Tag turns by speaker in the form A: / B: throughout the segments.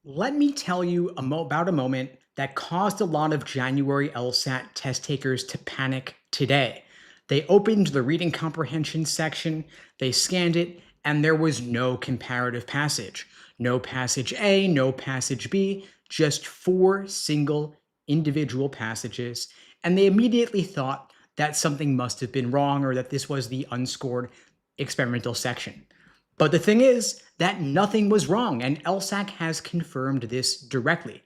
A: Let me tell you about a moment that caused a lot of January LSAT test takers to panic today. They opened the reading comprehension section, they scanned it, and there was no comparative passage. No passage A, no passage B, just four single individual passages. And they immediately thought that something must have been wrong or that this was the unscored experimental section. But the thing is that nothing was wrong, and LSAC has confirmed this directly.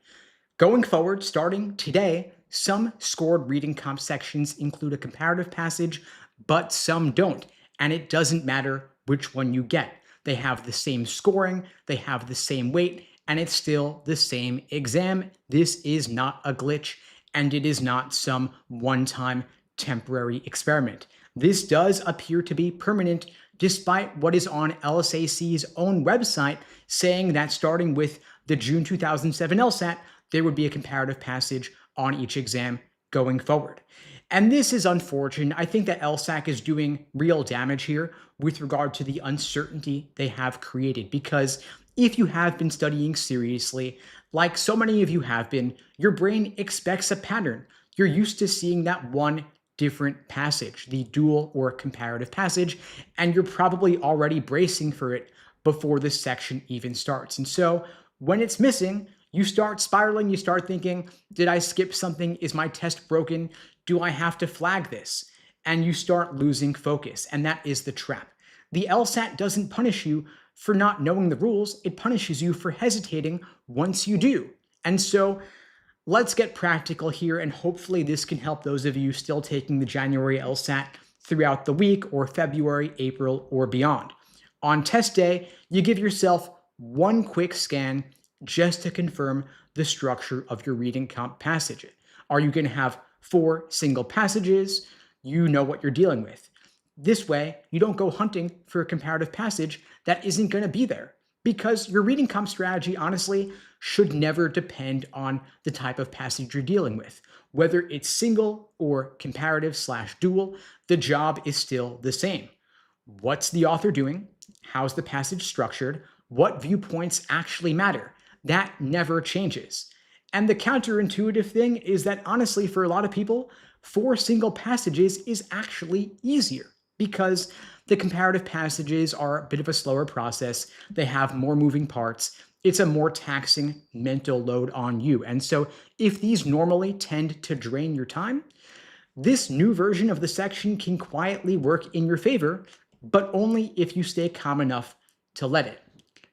A: Going forward, starting today, some scored reading comp sections include a comparative passage, but some don't. And it doesn't matter which one you get. They have the same scoring, they have the same weight, and it's still the same exam. This is not a glitch, and it is not some one-time temporary experiment. This does appear to be permanent, despite what is on LSAC's own website saying that starting with the June 2007 LSAT, there would be a comparative passage on each exam going forward. And this is unfortunate. I think that LSAC is doing real damage here with regard to the uncertainty they have created. Because if you have been studying seriously, like so many of you have been, your brain expects a pattern. You're used to seeing that one different passage, the dual or comparative passage, and you're probably already bracing for it before this section even starts. And so when it's missing, you start spiraling, you start thinking, did I skip something? Is my test broken? Do I have to flag this? And you start losing focus, and that is the trap. The LSAT doesn't punish you for not knowing the rules, it punishes you for hesitating once you do. And so let's get practical here, and hopefully this can help those of you still taking the January LSAT throughout the week or February, April, or beyond. On test day, you give yourself one quick scan just to confirm the structure of your reading comp passage. Are you going to have four single passages? You know what you're dealing with. This way, you don't go hunting for a comparative passage that isn't going to be there. Because your reading comp strategy, honestly, should never depend on the type of passage you're dealing with. Whether it's single or comparative/dual, the job is still the same. What's the author doing? How's the passage structured? What viewpoints actually matter? That never changes. And the counterintuitive thing is that honestly, for a lot of people, four single passages is actually easier because the comparative passages are a bit of a slower process. They have more moving parts. It's a more taxing mental load on you. And so if these normally tend to drain your time, this new version of the section can quietly work in your favor, but only if you stay calm enough to let it.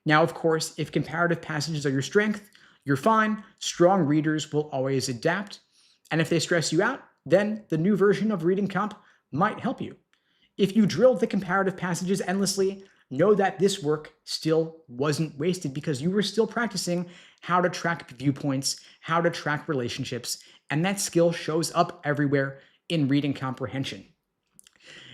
A: Now, of course, if comparative passages are your strength, you're fine. Strong readers will always adapt. And if they stress you out, then the new version of reading comp might help you. If you drilled the comparative passages endlessly, know that this work still wasn't wasted because you were still practicing how to track viewpoints, how to track relationships, and that skill shows up everywhere in reading comprehension.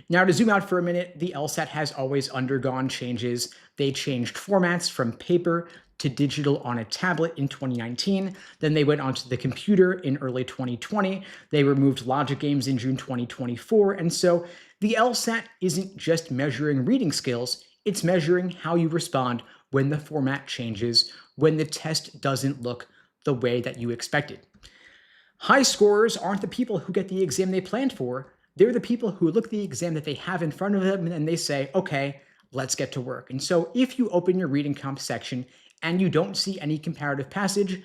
A: Now, to zoom out for a minute, the LSAT has always undergone changes. They changed formats from paper to digital on a tablet in 2019. Then they went onto the computer in early 2020. They removed logic games in June 2024. And so the LSAT isn't just measuring reading skills, it's measuring how you respond when the format changes, when the test doesn't look the way that you expected. High scorers aren't the people who get the exam they planned for. They're the people who look at the exam that they have in front of them and they say, okay, let's get to work. And so if you open your reading comp section and you don't see any comparative passage,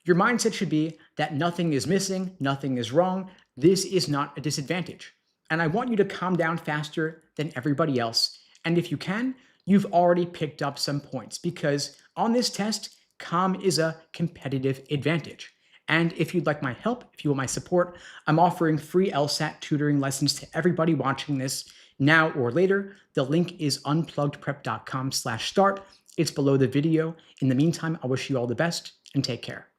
A: your mindset should be that nothing is missing, nothing is wrong. This is not a disadvantage. And I want you to calm down faster than everybody else. And if you can, you've already picked up some points because on this test, calm is a competitive advantage. And if you'd like my help, if you want my support, I'm offering free LSAT tutoring lessons to everybody watching this now or later. The link is unpluggedprep.com/start. It's below the video. In the meantime, I wish you all the best and take care.